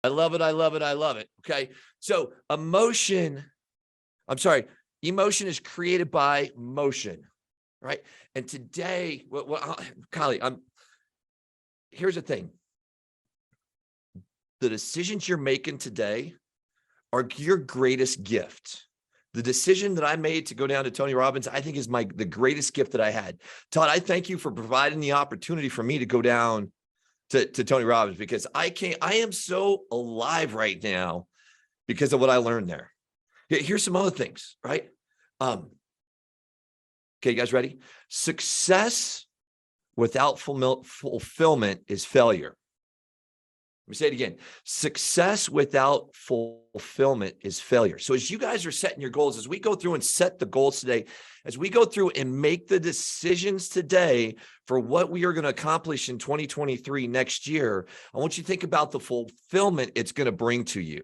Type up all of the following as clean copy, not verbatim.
I love it. I love it. I love it. Okay. So emotion is created by motion, right? And today, Kylie, here's the thing. The decisions you're making today are your greatest gift. The decision that I made to go down to Tony Robbins, I think is the greatest gift that I had. Todd, I thank you for providing the opportunity for me to go down to Tony Robbins, because I am so alive right now because of what I learned there. Here's some other things, right? Okay, you guys ready? Success without fulfillment is failure. Let me say it again. Success without fulfillment is failure. So as you guys are setting your goals, as we go through and set the goals today, as we go through and make the decisions today for what we are going to accomplish in 2023 next year, I want you to think about the fulfillment it's going to bring to you.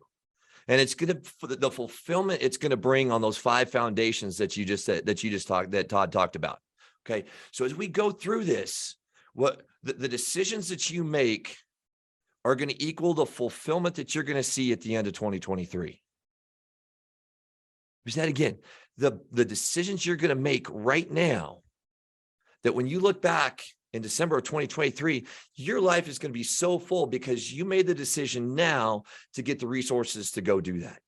And it's going to, the fulfillment it's going to bring on those 5 foundations that you just said, that Todd talked about. Okay. So as we go through this, what the decisions that you make are going to equal the fulfillment that you're going to see at the end of 2023. Here's that again. The decisions you're going to make right now, that when you look back in December of 2023, your life is going to be so full because you made the decision now to get the resources to go do that.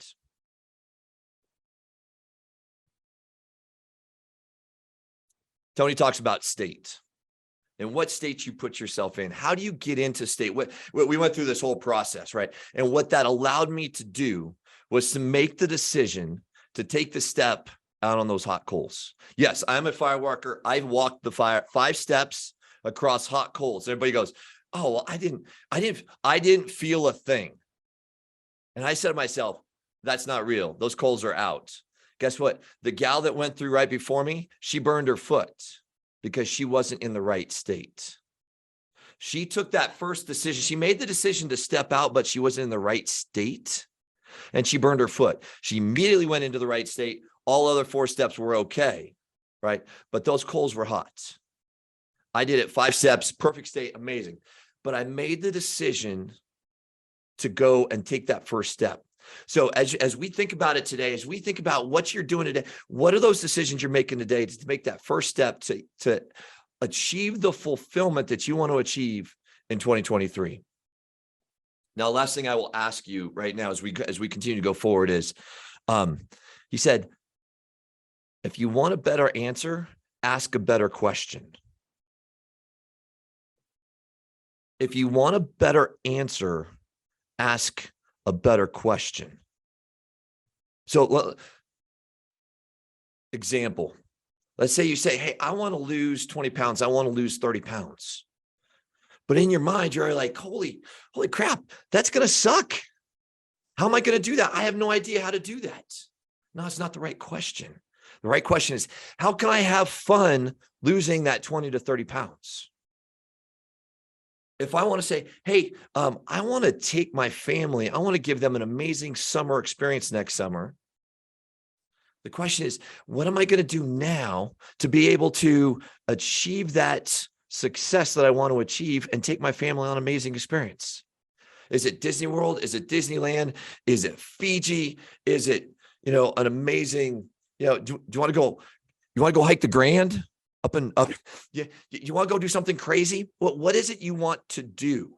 Tony talks about state. And what state you put yourself in. How do you get into state? We went through this whole process, right? And what that allowed me to do was to make the decision to take the step out on those hot coals. Yes, I'm a fire walker. I've walked the 5 steps across hot coals. Everybody goes, "Oh, well, I didn't feel a thing." And I said to myself, that's not real. Those coals are out. Guess what? The gal that went through right before me, she burned her foot because she wasn't in the right state. She took that first decision. She made the decision to step out, but she wasn't in the right state, and she burned her foot. She immediately went into the right state. All other 4 steps were okay, right? But those coals were hot. I did it 5 steps, perfect state, amazing. But I made the decision to go and take that first step. So as we think about it today, as we think about what you're doing today, what are those decisions you're making today to make that first step to achieve the fulfillment that you want to achieve in 2023? Now, last thing I will ask you right now as we continue to go forward is, he said, if you want a better answer, ask a better question. If you want a better answer, ask a better question. So, example, let's say you say, "Hey, I want to lose 20 pounds. I want to lose 30 pounds. But in your mind, you're like, holy crap, that's going to suck. How am I going to do that? I have no idea how to do that. No, it's not the right question. The right question is, how can I have fun losing that 20 to 30 pounds? If I want to say, hey, I want to take my family, I want to give them an amazing summer experience next summer. The question is, what am I going to do now to be able to achieve that success that I want to achieve and take my family on an amazing experience? Is it Disney World? Is it Disneyland? Is it Fiji? Is it, an amazing, do you want to go, hike the Grand? Up. You want to go do something crazy? What is it you want to do?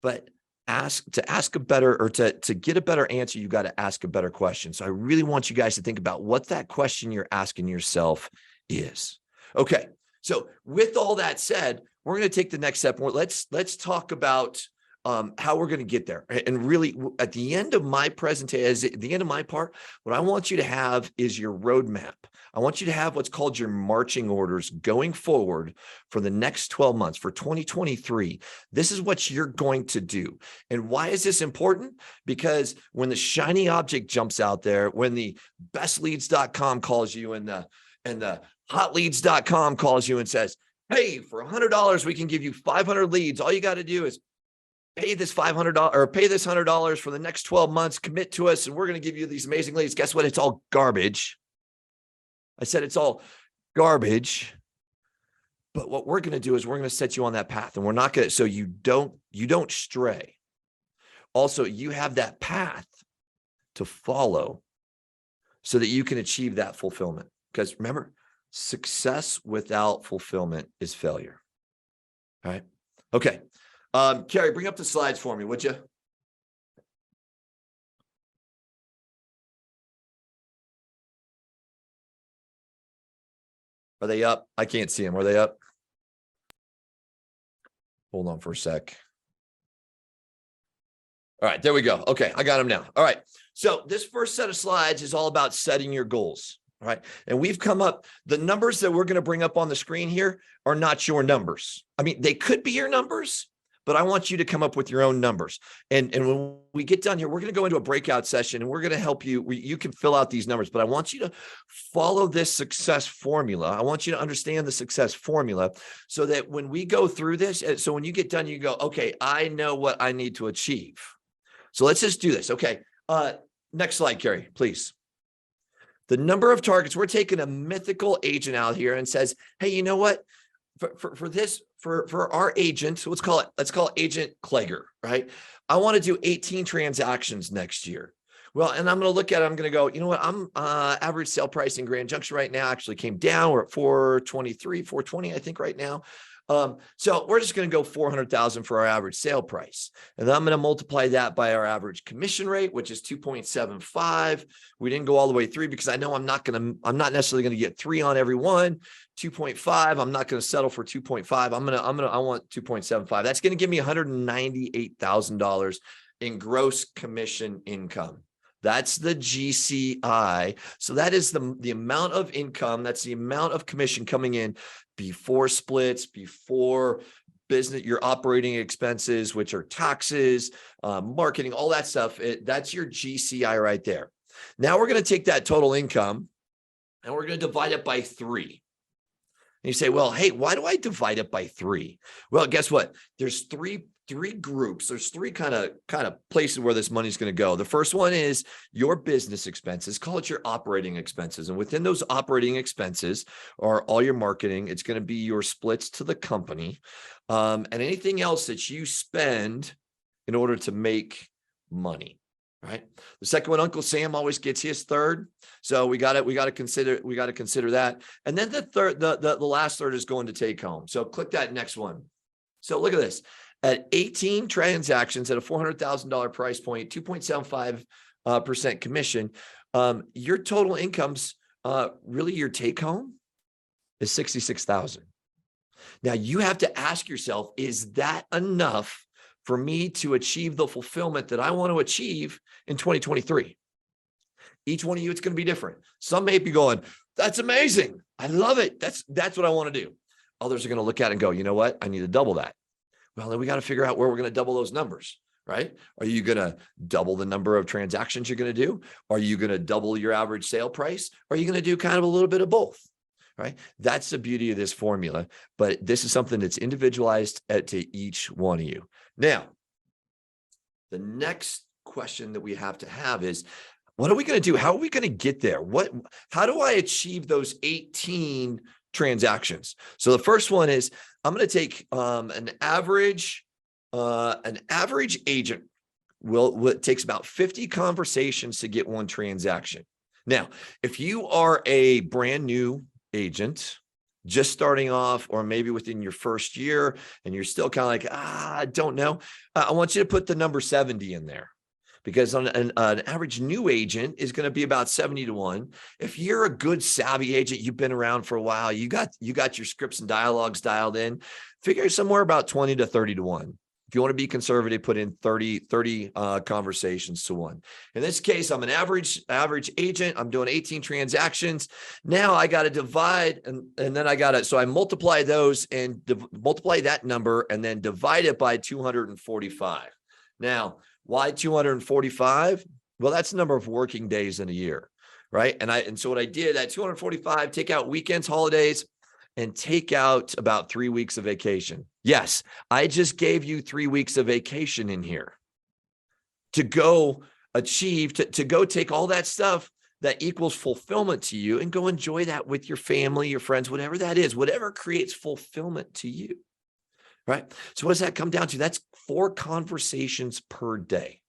But to get a better answer, you got to ask a better question. So I really want you guys to think about what that question you're asking yourself is. Okay. So with all that said, we're going to take the next step. Let's talk about how we're going to get there. And really, at the end of my presentation, at the end of my part, what I want you to have is your roadmap. I want you to have what's called your marching orders going forward for the next 12 months, for 2023. This is what you're going to do. And why is this important? Because when the shiny object jumps out there, when the bestleads.com calls you and the hotleads.com calls you and says, hey, for $100, we can give you 500 leads. All you got to do is pay this $500 or pay this $100 for the next 12 months, commit to us, and we're going to give you these amazing leads. Guess what? It's all garbage. I said it's all garbage. But what we're going to do is we're going to set you on that path, and we're not going to, so you don't stray. Also, you have that path to follow so that you can achieve that fulfillment. Because remember, success without fulfillment is failure. All right. Okay. Carrie, bring up the slides for me, would you? Are they up? I can't see them. Are they up? Hold on for a sec. All right, there we go. Okay, I got them now. All right. So this first set of slides is all about setting your goals. All right. And we've come up, the numbers that we're going to bring up on the screen here are not your numbers. I mean, they could be your numbers, but I want you to come up with your own numbers. And when we get done here, we're going to go into a breakout session and we're going to help you. You can fill out these numbers, but I want you to follow this success formula. I want you to understand the success formula so that when we go through this, so when you get done, you go, okay, I know what I need to achieve. So let's just do this. Okay. Next slide, Carrie, please. The number of targets, we're taking a mythical agent out here and says, hey, you know what? For our agent, so let's call it Agent Kleager, right? I want to do 18 transactions next year. Well, and I'm going to look at it. I'm going to go, you know what? I'm average sale price in Grand Junction right now actually came down. We're at 423, 420, I think right now. So we're just going to go 400,000 for our average sale price. And then I'm going to multiply that by our average commission rate, which is 2.75. We didn't go all the way through because I know I'm not necessarily going to get 3 on every one. 2.5. I'm not going to settle for 2.5. I want 2.75. That's going to give me $198,000 in gross commission income. That's the GCI. So that is the amount of income. That's the amount of commission coming in before splits, before business, your operating expenses, which are taxes, marketing, all that stuff. That's your GCI right there. Now we're going to take that total income and we're going to divide it by 3. And you say, well, hey, why do I divide it by 3? Well, guess what? There's three groups. There's 3 kind of places where this money's going to go. The first one is your business expenses. Call it your operating expenses. And within those operating expenses are all your marketing. It's going to be your splits to the company, and anything else that you spend in order to make money. Right. The second one, Uncle Sam always gets his third. So we got to consider that. And then the last third is going to take home. So click that next one. So look at this. At 18 transactions at a $400,000 price point, 2.75% commission, your total income's really your take home is $66,000. Now you have to ask yourself, is that enough for me to achieve the fulfillment that I want to achieve in 2023? Each one of you, it's going to be different. Some may be going, that's amazing. I love it. That's what I want to do. Others are going to look at it and go, you know what? I need to double that. Well, then we got to figure out where we're going to double those numbers, right? Are you going to double the number of transactions you're going to do? Are you going to double your average sale price? Or are you going to do kind of a little bit of both? Right? That's the beauty of this formula, but this is something that's individualized to each one of you. Now, the next question that we have to have is, what are we going to do? How are we going to get there? How do I achieve those 18 transactions? So the first one is, I'm going to take an average agent it takes about 50 conversations to get one transaction. Now, if you are a brand new agent, just starting off, or maybe within your first year, and you're still kind of like, I don't know, I want you to put the number 70 in there, because on an average new agent is going to be about 70 to 1. If you're a good savvy agent, you've been around for a while, you got your scripts and dialogues dialed in, figure somewhere about 20 to 30 to 1. If you want to be conservative, put in 30 conversations to 1. In this case, I'm an average agent. I'm doing 18 transactions. Now I got to divide, and then so I multiply those and multiply that number and then divide it by 245. Now, why 245? Well, that's the number of working days in a year, right? And so what I did at 245, take out weekends, holidays, and take out about 3 weeks of vacation. Yes, I just gave you 3 weeks of vacation in here to go achieve, to go take all that stuff that equals fulfillment to you and go enjoy that with your family, your friends, whatever that is, whatever creates fulfillment to you, right? So what does that come down to? That's 4 conversations per day.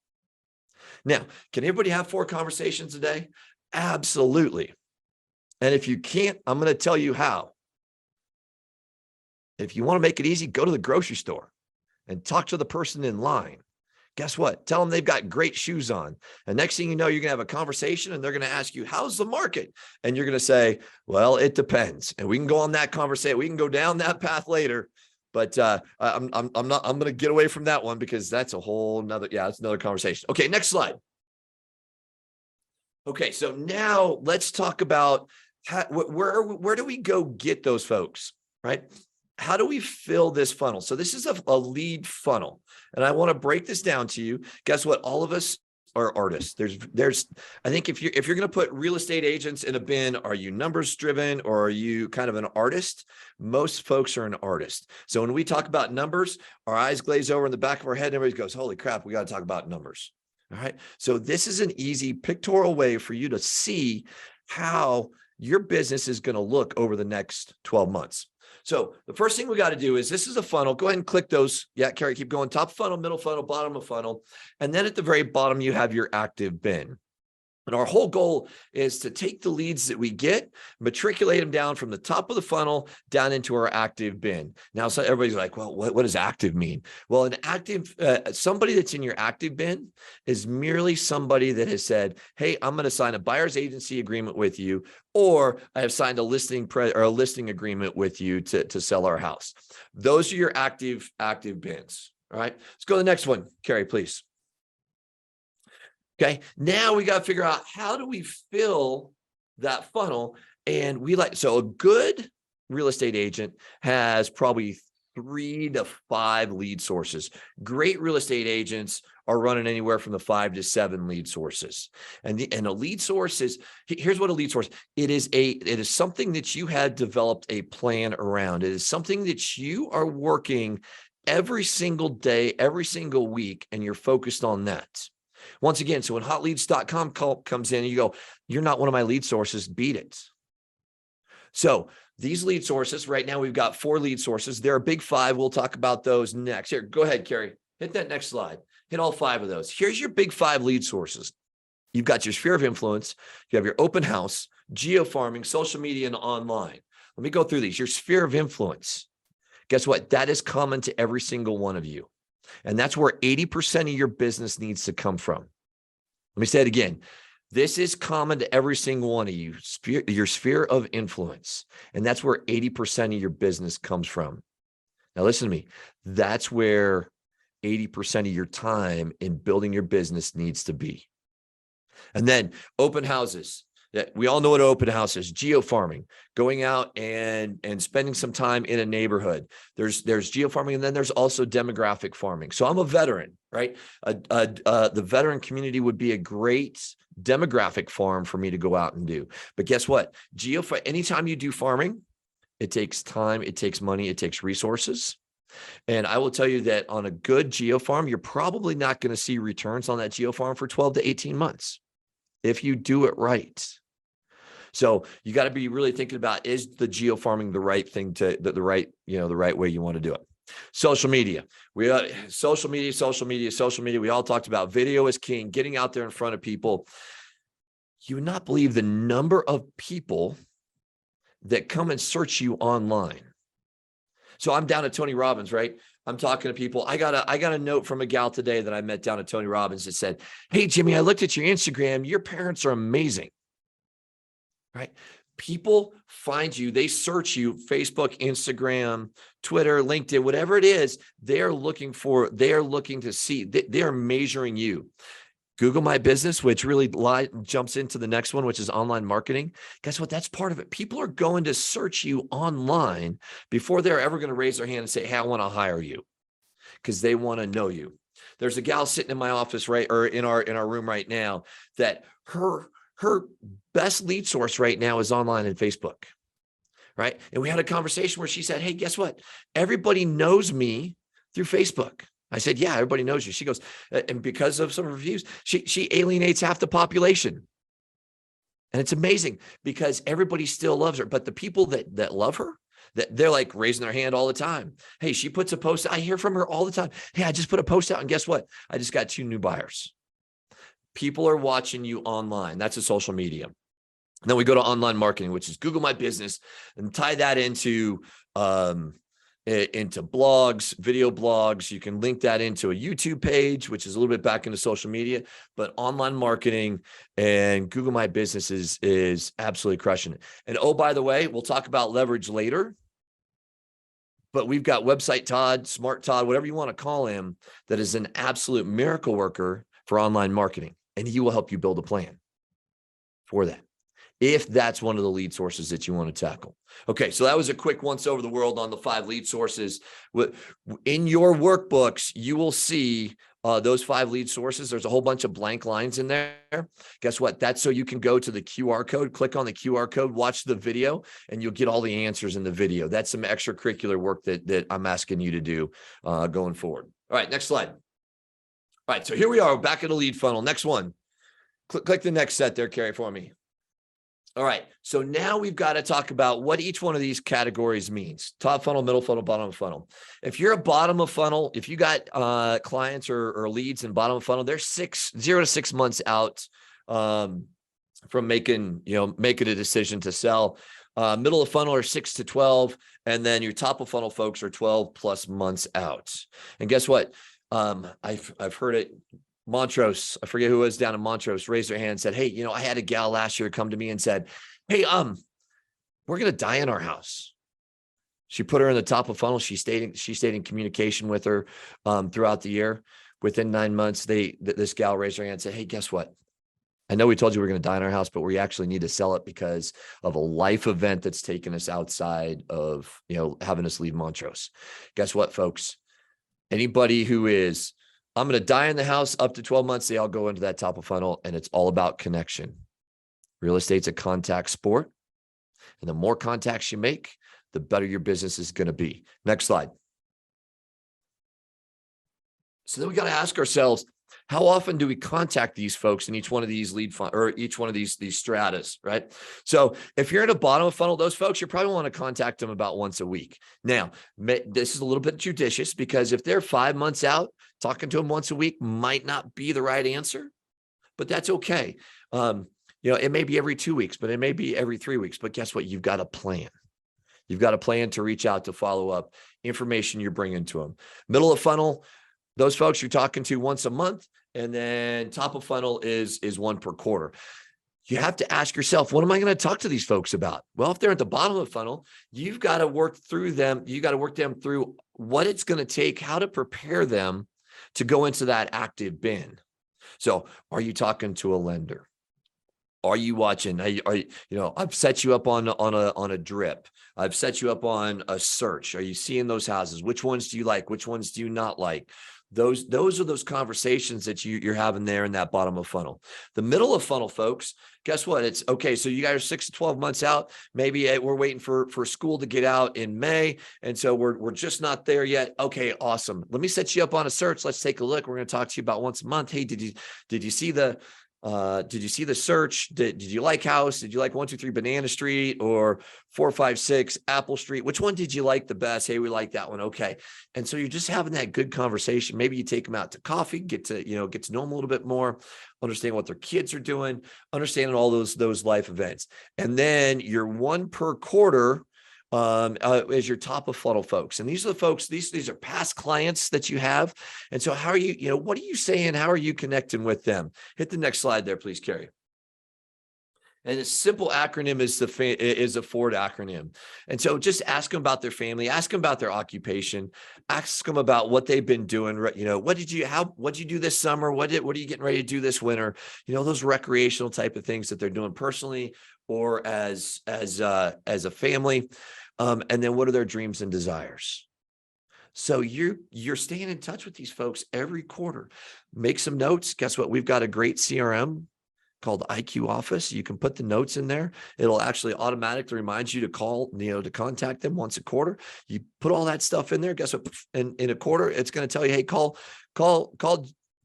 Now, can everybody have 4 conversations a day? Absolutely. And if you can't, I'm going to tell you how. If you want to make it easy, go to the grocery store and talk to the person in line. Guess what? Tell them they've got great shoes on. And next thing you know, you're going to have a conversation and they're going to ask you, how's the market? And you're going to say, well, it depends. And we can go on that conversation. We can go down that path later. But I'm going to get away from that one because that's a whole nother, that's another conversation. Okay, next slide. Okay, so now let's talk about where do we go get those folks, right? How do we fill this funnel? So this is a lead funnel, and I want to break this down to you. Guess what? All of us are artists. I think if you're going to put real estate agents in a bin, are you numbers driven or are you kind of an artist? Most folks are an artist. So when we talk about numbers, our eyes glaze over in the back of our head, and everybody goes, holy crap, we got to talk about numbers. All right. So this is an easy pictorial way for you to see how your business is going to look over the next 12 months. So the first thing we got to do is, this is a funnel. Go ahead and click those. Yeah, Carrie, keep going. Top funnel, middle funnel, bottom of funnel. And then at the very bottom, you have your active bin. And our whole goal is to take the leads that we get, matriculate them down from the top of the funnel down into our active bin. Now, so everybody's like, well, what does active mean? Well, an active, somebody that's in your active bin is merely somebody that has said, hey, I'm going to sign a buyer's agency agreement with you, or I have signed a listing agreement with you to sell our house. Those are your active bins. All right, let's go to the next one. Carrie, please. Okay, now we got to figure out, how do we fill that funnel? And so a good real estate agent has probably 3 to 5 lead sources. Great real estate agents are running anywhere from the 5 to 7 lead sources. And a lead source is, here's what a lead source, it is something that you had developed a plan around. It is something that you are working every single day, every single week, and you're focused on that. Once again, so when hotleads.com comes in and you go, you're not one of my lead sources, beat it. So these lead sources, right now we've got 4 lead sources. There are big 5. We'll talk about those next. Here, go ahead, Carrie. Hit that next slide. Hit all 5 of those. Here's your big 5 lead sources. You've got your sphere of influence. You have your open house, geofarming, social media, and online. Let me go through these. Your sphere of influence. Guess what? That is common to every single one of you. And that's where 80% of your business needs to come from. Let me say it again. This is common to every single one of you, your sphere of influence. And that's where 80% of your business comes from. Now, listen to me. That's where 80% of your time in building your business needs to be. And then open houses. We all know what an open house is. Geofarming, going out and spending some time in a neighborhood. There's geofarming, and then there's also demographic farming. So I'm a veteran, right? The veteran community would be a great demographic farm for me to go out and do. But guess what? Anytime you do farming, it takes time, it takes money, it takes resources. And I will tell you that on a good geofarm, you're probably not going to see returns on that geofarm for 12 to 18 months if you do it right. So you got to be really thinking about, is the geofarming the right thing the right way you want to do it? Social media. Social media. We all talked about video is king, getting out there in front of people. You would not believe the number of people that come and search you online. So I'm down at Tony Robbins, right? I'm talking to people. I got a note from a gal today that I met down at Tony Robbins that said, hey, Jimmy, I looked at your Instagram. Your parents are amazing. Right? People find you, they search you, Facebook, Instagram, Twitter, LinkedIn, whatever it is, they're looking to see, they are measuring you. Google My Business, which really jumps into the next one, which is online marketing. Guess what? That's part of it. People are going to search you online before they're ever going to raise their hand and say, hey, I want to hire you, because they want to know you. There's a gal sitting in my office, right, or in our room right now, that her best lead source right now is online and Facebook, right? And we had a conversation where she said, hey, guess what? Everybody knows me through Facebook. I said, yeah, everybody knows you. She goes, and because of some reviews, she alienates half the population. And it's amazing because everybody still loves her. But the people that love her, that they're like raising their hand all the time. Hey, she puts a post. I hear from her all the time. Hey, I just put a post out, and guess what? I just got 2 new buyers. People are watching you online. That's a social media. And then we go to online marketing, which is Google My Business, and tie that into blogs, video blogs. You can link that into a YouTube page, which is a little bit back into social media, but online marketing and Google My Business is absolutely crushing it. And oh, by the way, we'll talk about leverage later, but we've got Website Todd, Smart Todd, whatever you want to call him, that is an absolute miracle worker for online marketing. And he will help you build a plan for that, if that's one of the lead sources that you want to tackle. Okay, so that was a quick once over the world on the 5 lead sources. In your workbooks, you will see those 5 lead sources. There's a whole bunch of blank lines in there. Guess what? That's so you can go to the QR code, click on the QR code, watch the video, and you'll get all the answers in the video. That's some extracurricular work that I'm asking you to do going forward. All right, next slide. All right, so here we are back at the lead funnel. Next one. Click the next set there, Carrie, for me. All right, so now we've got to talk about what each one of these categories means. Top funnel, middle funnel, bottom of funnel. If you're a bottom of funnel, if you got clients or leads in bottom of funnel, they're 0 to 6 months out from making a decision to sell. Middle of funnel are 6 to 12, and then your top of funnel folks are 12 plus months out. And guess what? I've heard it. Montrose, I forget who was down in Montrose, raised their hand and said, hey, I had a gal last year come to me and said, hey, we're going to die in our house. She put her in the top of funnel. She stayed in communication with her throughout the year. Within 9 months, this gal raised her hand and said, hey, guess what? I know we told you we're going to die in our house, but we actually need to sell it because of a life event that's taken us outside of, having us leave Montrose. Guess what, folks? Anybody who is, I'm going to die in the house up to 12 months, they all go into that top of funnel, and it's all about connection. Real estate's a contact sport. And the more contacts you make, the better your business is going to be. Next slide. So then we got to ask ourselves, how often do we contact these folks in each one of these lead funnel or each one of these stratas, right? So if you're in a bottom of funnel, those folks, you probably want to contact them about once a week. Now, this is a little bit judicious because if they're 5 months out, talking to them once a week might not be the right answer, but that's okay. It may be every 2 weeks, but it may be every 3 weeks. But guess what? You've got a plan. You've got a plan to reach out, to follow up, information you're bringing to them. Middle of funnel, those folks you're talking to once a month, and then top of funnel is one per quarter. You have to ask yourself, what am I going to talk to these folks about? Well, if they're at the bottom of the funnel, you've got to work through them. You got to work them through what it's going to take, how to prepare them to go into that active bin. So are you talking to a lender? Are you watching? I've set you up on a drip. I've set you up on a search. Are you seeing those houses? Which ones do you like? Which ones do you not like? Those are those conversations that you're having there in that bottom of funnel. The middle of funnel, folks, guess what? It's okay. So you guys are 6 to 12 months out. Maybe we're waiting for school to get out in May. And so we're just not there yet. Okay, awesome. Let me set you up on a search. Let's take a look. We're going to talk to you about once a month. Hey, did you see the search? Did you like house? Did you like 123 Banana Street or 456 Apple Street? Which one did you like the best? Hey, we like that one. Okay. And so you're just having that good conversation. Maybe you take them out to coffee, get to know them a little bit more, understand what their kids are doing, understanding all those life events. And then your one per quarter is your top of funnel folks. And these are the folks, these are past clients that you have. And so how are you, what are you saying? How are you connecting with them? Hit the next slide there, please, Carrie. And a simple acronym is a Ford acronym. And so just ask them about their family, ask them about their occupation, ask them about what they've been doing. What'd you do this summer? What are you getting ready to do this winter? Those recreational type of things that they're doing personally or as a family. And then what are their dreams and desires? So you're staying in touch with these folks every quarter. Make some notes. Guess what? We've got a great CRM called IQ Office. You can put the notes in there. It'll actually automatically remind you to call, to contact them once a quarter. You put all that stuff in there. Guess what? In a quarter, it's going to tell you, hey, call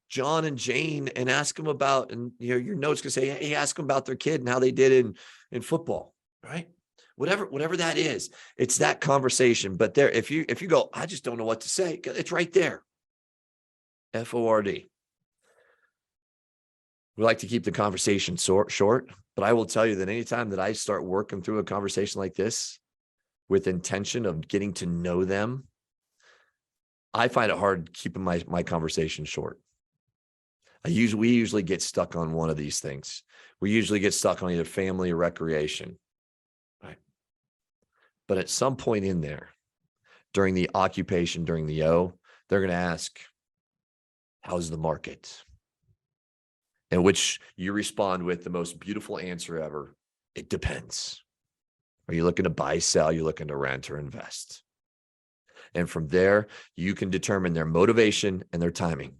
John and Jane and ask them about, and your notes can say, hey, ask them about their kid and how they did in football, right? Whatever that is, it's that conversation. But there, if you go, I just don't know what to say, it's right there. FORD. We like to keep the conversation short, but I will tell you that anytime that I start working through a conversation like this with intention of getting to know them, I find it hard keeping my conversation short. We usually get stuck on one of these things. We usually get stuck on either family or recreation, right? But at some point in there, during the occupation, during the O, they're going to ask, how's the market? In which you respond with the most beautiful answer ever. It depends. Are you looking to buy, sell? You're looking to rent or invest. And from there, you can determine their motivation and their timing.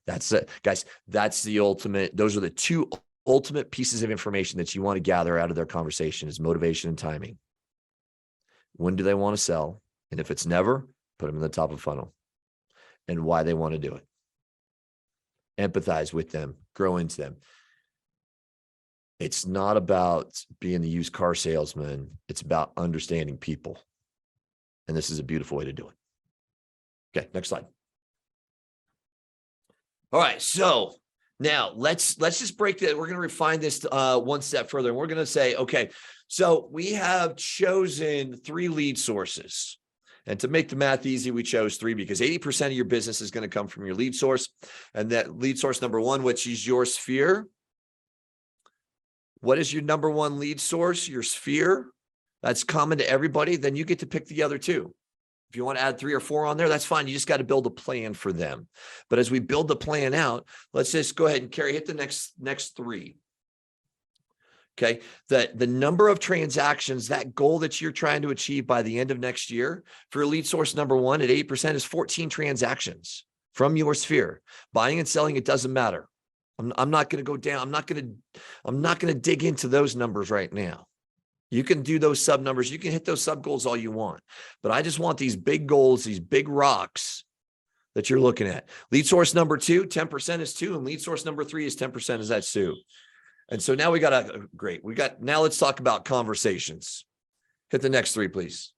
That's it, guys. That's the ultimate. Those are the two ultimate pieces of information that you want to gather out of their conversation is motivation and timing. When do they want to sell? And if it's never, put them in the top of funnel and why they want to do it. Empathize with them, grow into them. It's not about being the used car salesman. It's about understanding people. And this is a beautiful way to do it. Okay, next slide. All right, so now let's just break that. We're going to refine this one step further. And we're going to say, okay, so we have chosen 3 lead sources. And to make the math easy, we chose 3 because 80% of your business is going to come from your lead source. And that lead source number 1, which is your sphere. What is your number 1 lead source? Your sphere. That's common to everybody. Then you get to pick the other 2. If you want to add 3 or 4 on there, that's fine. You just got to build a plan for them. But as we build the plan out, let's just go ahead and hit the next 3. Okay. The number of transactions, that goal that you're trying to achieve by the end of next year for lead source number 1 at 8% is 14 transactions from your sphere. Buying and selling, it doesn't matter. I'm not going to go down. I'm not going to dig into those numbers right now. You can do those sub numbers. You can hit those sub goals all you want, but I just want these big goals, these big rocks that you're looking at. Lead source number 2, 10% is 2, and lead source number 3 is 10% is that 2. And so now now let's talk about conversations. Hit the next 3, please.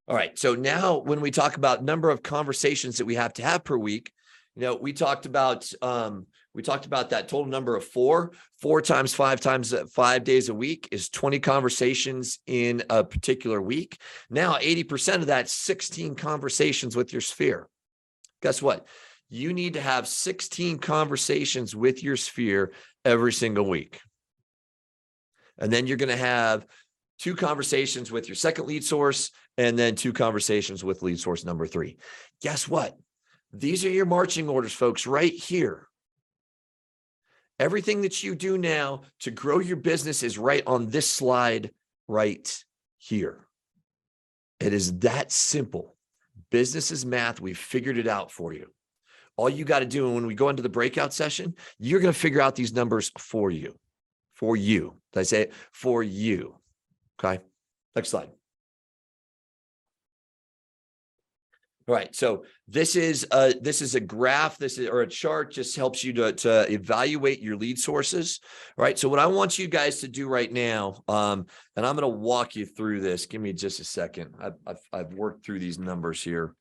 All right. So now when we talk about number of conversations that we have to have per week, we talked about that total number of 4 times 5 days a week is 20 conversations in a particular week. Now, 80% of that 16 conversations with your sphere. Guess what? You need to have 16 conversations with your sphere every single week. And then you're going to have 2 conversations with your second lead source and then 2 conversations with lead source number 3. Guess what? These are your marching orders, folks, right here. Everything that you do now to grow your business is right on this slide right here. It is that simple. Business is math. We've figured it out for you. All you got to do, and when we go into the breakout session, you're going to figure out these numbers for you. For you. Did I say it? For you. Okay. Next slide. All right. So this is a graph. Or a chart, just helps you to evaluate your lead sources. All right. So what I want you guys to do right now, and I'm going to walk you through this. Give me just a second. I've worked through these numbers here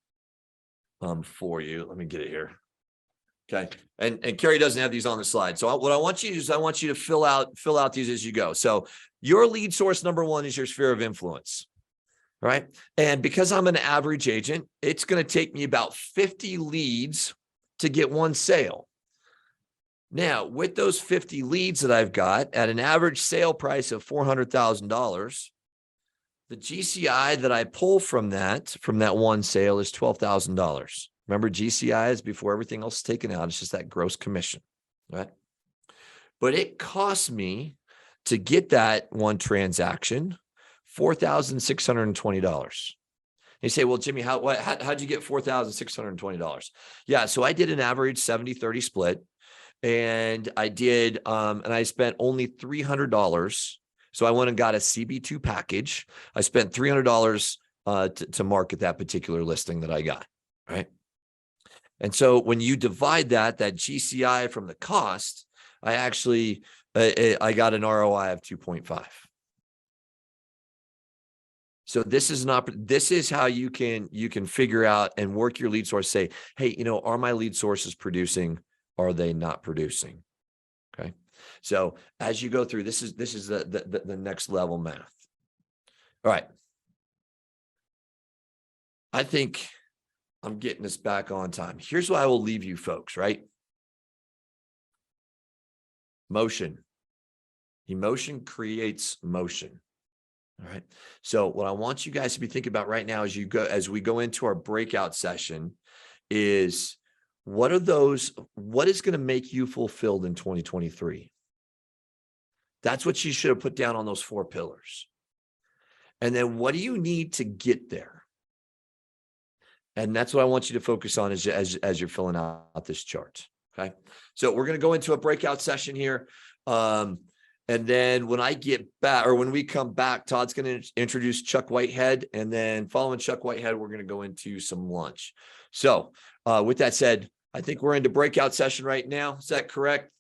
for you. Let me get it here. Okay. And Carrie doesn't have these on the slide. So what I want you to do is I want you to fill out these as you go. So your lead source number 1 is your sphere of influence. Right. And because I'm an average agent, it's going to take me about 50 leads to get 1 sale. Now, with those 50 leads that I've got at an average sale price of $400,000, the GCI that I pull from that 1 sale is $12,000. Remember, GCI is before everything else is taken out. It's just that gross commission, right? But it costs me to get that 1 transaction, $4,620. You say, well, Jimmy, how'd you get $4,620? Yeah. So I did an average 70-30 split, and I did, and I spent only $300. So I went and got a CB2 package. I spent $300 to market that particular listing that I got. Right. And so when you divide that GCI from the cost, I actually, I got an ROI of 2.5. So this is this is how you can figure out and work your lead source. Say, hey, are my lead sources producing? Are they not producing? Okay. So as you go through, this is the next level math. All right. I think I'm getting this back on time. Here's what I will leave you folks, right? Motion. Emotion creates motion. All right. So what I want you guys to be thinking about right now as we go into our breakout session is what is going to make you fulfilled in 2023? That's what you should have put down on those 4 pillars. And then what do you need to get there? And that's what I want you to focus on as you're filling out this chart. Okay. So we're going to go into a breakout session here. And then when I get back, or when we come back, Todd's going to introduce Chuck Whitehead. And then following Chuck Whitehead, we're going to go into some lunch. So with that said, I think we're into breakout session right now. Is that correct?